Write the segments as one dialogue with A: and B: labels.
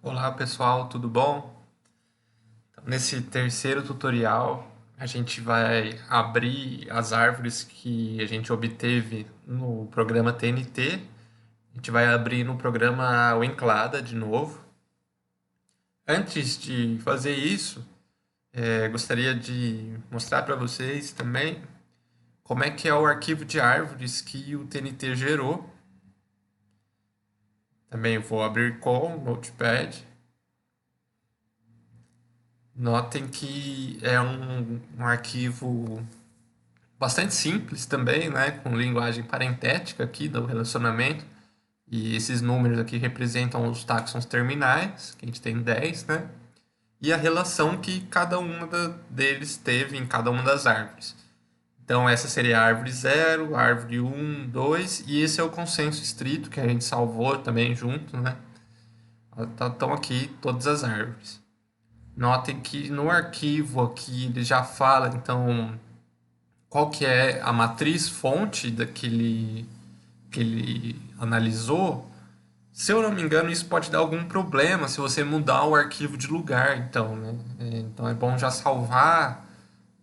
A: Olá pessoal, tudo bom? Então, nesse terceiro tutorial, a gente vai abrir as árvores que a gente obteve no programa TNT. A gente vai abrir no programa Winclada de novo. Antes de fazer isso, gostaria de mostrar para vocês também como é que é o arquivo de árvores que o TNT gerou. Também vou abrir com o Notepad. Notem que é um arquivo bastante simples também, né? Com linguagem parentética aqui do relacionamento. E esses números aqui representam os táxons terminais, que a gente tem 10, né? E a relação que cada uma deles teve em cada uma das árvores. Então, essa seria a árvore 0, a árvore 1, 2, e esse é o consenso estrito que a gente salvou também junto, né? Estão aqui todas as árvores. Notem que no arquivo aqui ele já fala, então, qual que é a matriz fonte daquele que ele analisou. Se eu não me engano, isso pode dar algum problema se você mudar o arquivo de lugar, então, né? Então é bom já salvar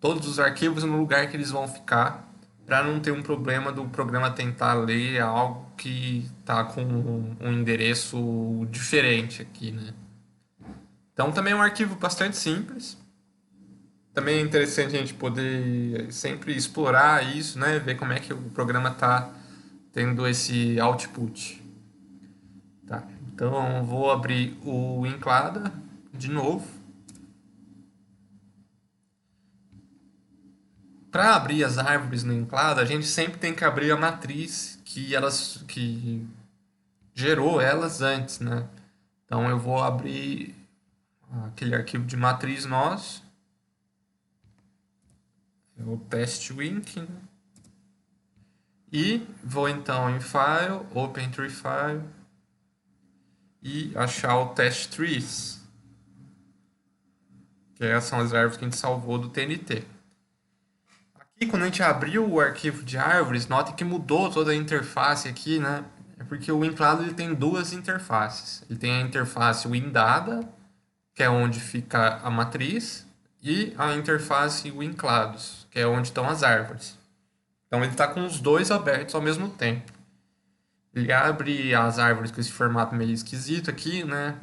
A: todos os arquivos no lugar que eles vão ficar, para não ter um problema do programa tentar ler algo que está com um endereço diferente aqui, né? Então também é um arquivo bastante simples. Também é interessante a gente poder sempre explorar isso, né? Ver como é que o programa está tendo esse output. Tá, então vou abrir o Enclada de novo. Para abrir as árvores no Enclada, a gente sempre tem que abrir a matriz que gerou elas antes, né? Então eu vou abrir aquele arquivo de matriz nosso, é o testwink, né? E vou então em File, Open Tree File e achar o test trees, que essas são as árvores que a gente salvou do TNT. Aqui, quando a gente abriu o arquivo de árvores, note que mudou toda a interface aqui, né? É porque o WinCloud ele tem duas interfaces. Ele tem a interface WinData, que é onde fica a matriz, e a interface WinClouds, que é onde estão as árvores. Então ele está com os dois abertos ao mesmo tempo. Ele abre as árvores com esse formato meio esquisito aqui, né?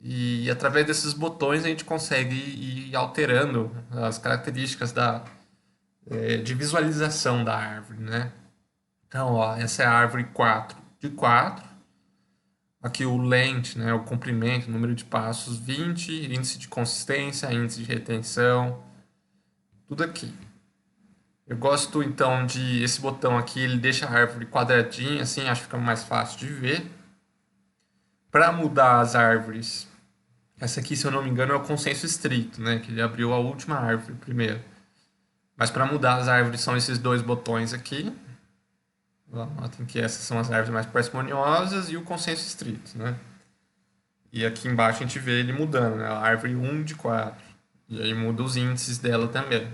A: E através desses botões a gente consegue ir alterando as características de visualização da árvore, né? Então, ó, essa é a árvore 4 de 4. Aqui o length, né, o comprimento, o número de passos, 20, índice de consistência, índice de retenção, tudo aqui. Eu gosto então de esse botão aqui, ele deixa a árvore quadradinha, assim, acho que fica mais fácil de ver. Para mudar as árvores, essa aqui, se eu não me engano, é o consenso estrito, né, que ele abriu a última árvore primeiro. Mas para mudar as árvores são esses dois botões aqui. Notem que essas são as árvores mais parcimoniosas e o consenso estrito, né? E aqui embaixo a gente vê ele mudando, né? A árvore 1 de 4. E aí muda os índices dela também.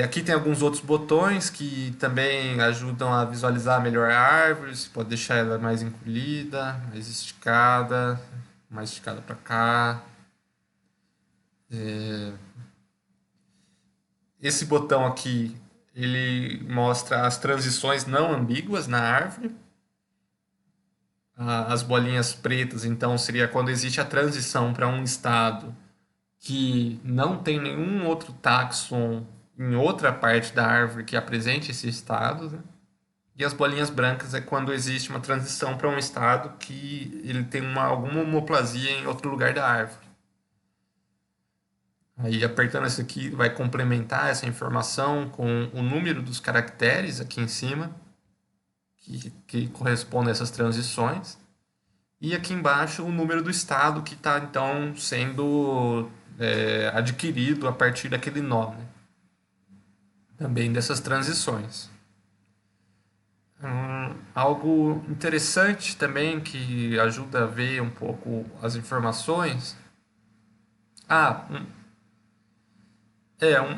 A: Aqui tem alguns outros botões que também ajudam a visualizar melhor a árvore. Você pode deixar ela mais encolhida, mais esticada para cá. Esse botão aqui, ele mostra as transições não ambíguas na árvore. As bolinhas pretas, então, seria quando existe a transição para um estado que não tem nenhum outro táxon em outra parte da árvore que apresente esse estado, né? E as bolinhas brancas é quando existe uma transição para um estado que ele tem alguma homoplasia em outro lugar da árvore. Aí, apertando isso aqui, vai complementar essa informação com o número dos caracteres aqui em cima, que corresponde a essas transições. E aqui embaixo o número do estado que está então sendo adquirido a partir daquele nó, né? Também dessas transições. Algo interessante também que ajuda a ver um pouco as informações. Ah,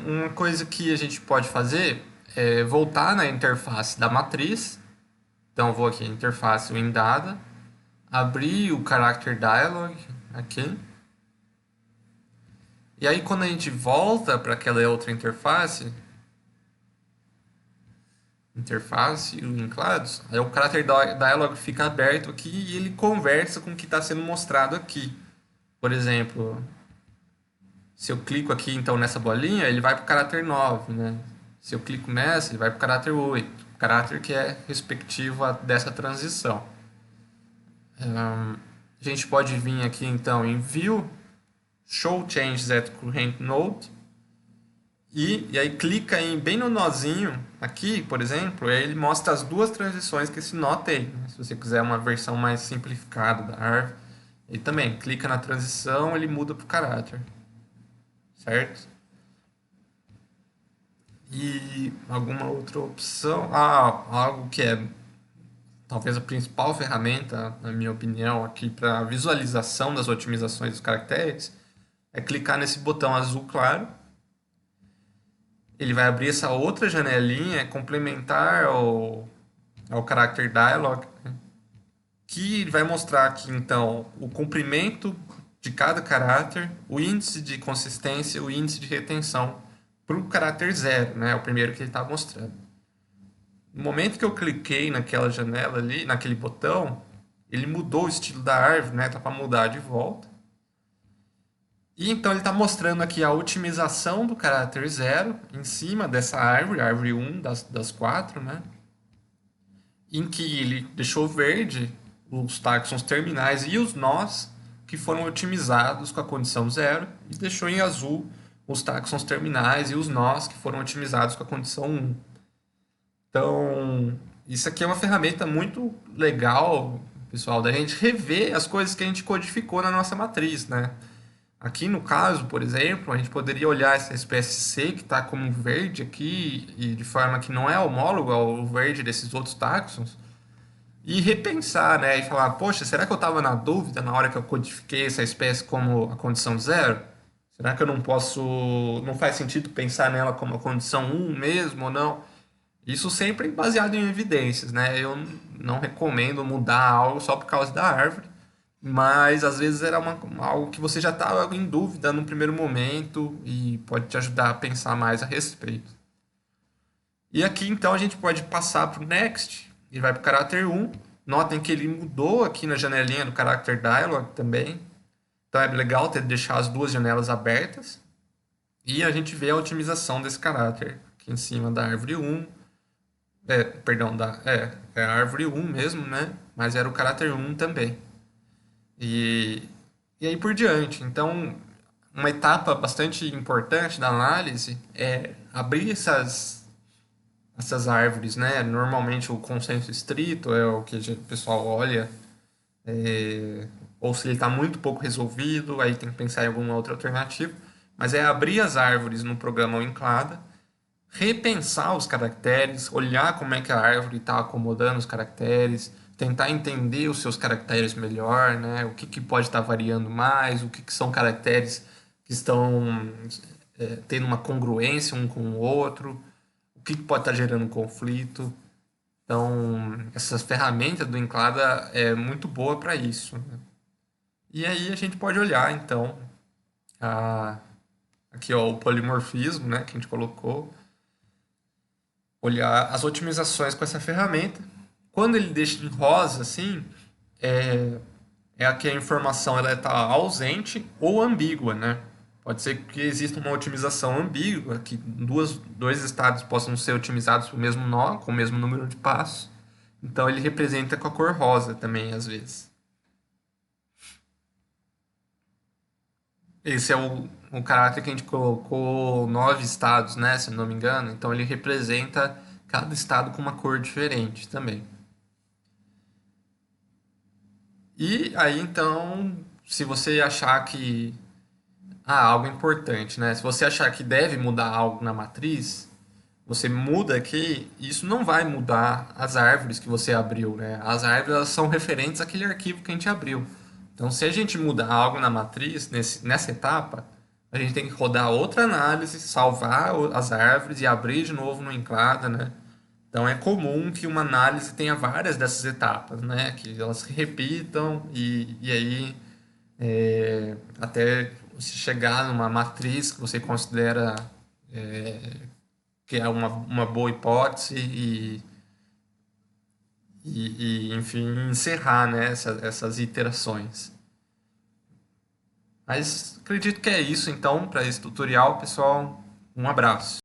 A: uma coisa que a gente pode fazer é voltar na interface da matriz. Então eu vou aqui, interface WinData. abrir o character dialog aqui. E aí quando a gente volta para aquela outra interface e o Inclados, aí o character dialog fica aberto aqui e ele conversa com o que está sendo mostrado aqui. Por exemplo, se eu clico aqui então nessa bolinha, ele vai para o caráter 9, né? Se eu clico nessa, ele vai para o caráter 8, o caráter que é respectivo dessa transição. A gente pode vir aqui então em View, Show Changes at Current Node, e aí clica bem no nozinho aqui, por exemplo, aí ele mostra as duas transições que esse nó tem, né? Se você quiser uma versão mais simplificada da árvore, ele também clica na transição, ele muda para o caráter, certo? E alguma outra opção? Algo que é talvez a principal ferramenta, na minha opinião, aqui para visualização das otimizações dos caracteres, é clicar nesse botão azul claro. Ele vai abrir essa outra janelinha complementar ao Character Dialog, né? Que vai mostrar aqui, então, o comprimento de cada caráter, o índice de consistência, o índice de retenção para o caráter 0, né? O primeiro que ele está mostrando. No momento que eu cliquei naquela janela ali, naquele botão, ele mudou o estilo da árvore, né? Tá para mudar de volta. E então ele está mostrando aqui a otimização do caráter 0 em cima dessa árvore, árvore 1 das 4, né? Em que ele deixou verde os táxons terminais e os nós que foram otimizados com a condição 0 e deixou em azul os táxons terminais e os nós que foram otimizados com a condição 1. Então, isso aqui é uma ferramenta muito legal, pessoal, da gente rever as coisas que a gente codificou na nossa matriz, né? Aqui no caso, por exemplo, a gente poderia olhar essa espécie C que está como verde aqui e de forma que não é homólogo ao verde desses outros táxons e repensar, né? E falar, poxa, será que eu estava na dúvida na hora que eu codifiquei essa espécie como a condição 0? Será que eu não posso, não faz sentido pensar nela como a condição 1 mesmo ou não? Isso sempre baseado em evidências, né? Eu não recomendo mudar algo só por causa da árvore, mas às vezes era algo que você já estava em dúvida no primeiro momento e pode te ajudar a pensar mais a respeito. E aqui então a gente pode passar para o Next e vai para o caráter 1. Notem que ele mudou aqui na janelinha do Character Dialog também. Então é legal deixar as duas janelas abertas. E a gente vê a otimização desse caráter aqui em cima da árvore 1. Perdão, é a árvore 1 mesmo, né? Mas era o caráter 1 também. E aí por diante. Então, uma etapa bastante importante da análise é abrir essas árvores, né? Normalmente o consenso estrito é o que o pessoal olha, ou se ele está muito pouco resolvido, aí tem que pensar em alguma outra alternativa. Mas é abrir as árvores no programa Winclada, repensar os caracteres, olhar como é que a árvore está acomodando os caracteres, tentar entender os seus caracteres melhor, né? O que pode estar variando mais, o que são caracteres que estão tendo uma congruência um com o outro, o que pode estar gerando conflito. Então, essas ferramentas do Enclada é muito boa para isso, né? E aí a gente pode olhar, então, aqui ó, o polimorfismo, né, que a gente colocou, olhar as otimizações com essa ferramenta. Quando ele deixa em rosa, assim, é aqui a informação ela está ausente ou ambígua, né? Pode ser que exista uma otimização ambígua, que dois estados possam ser otimizados para o mesmo nó, com o mesmo número de passos. Então ele representa com a cor rosa também, às vezes. Esse é o caráter que a gente colocou 9 estados, né? Se eu não me engano. Então ele representa cada estado com uma cor diferente também. E aí, então, se você achar que... algo importante, né? Se você achar que deve mudar algo na matriz, você muda aqui, e isso não vai mudar as árvores que você abriu, né? As árvores elas são referentes àquele arquivo que a gente abriu. Então, se a gente mudar algo na matriz, nessa etapa, a gente tem que rodar outra análise, salvar as árvores e abrir de novo no Enclada, né? Então é comum que uma análise tenha várias dessas etapas, né? Que elas se repitam e aí até você chegar numa matriz que você considera que é uma boa hipótese enfim, encerrar, né, essas iterações. Mas acredito que é isso então para esse tutorial, pessoal. Um abraço.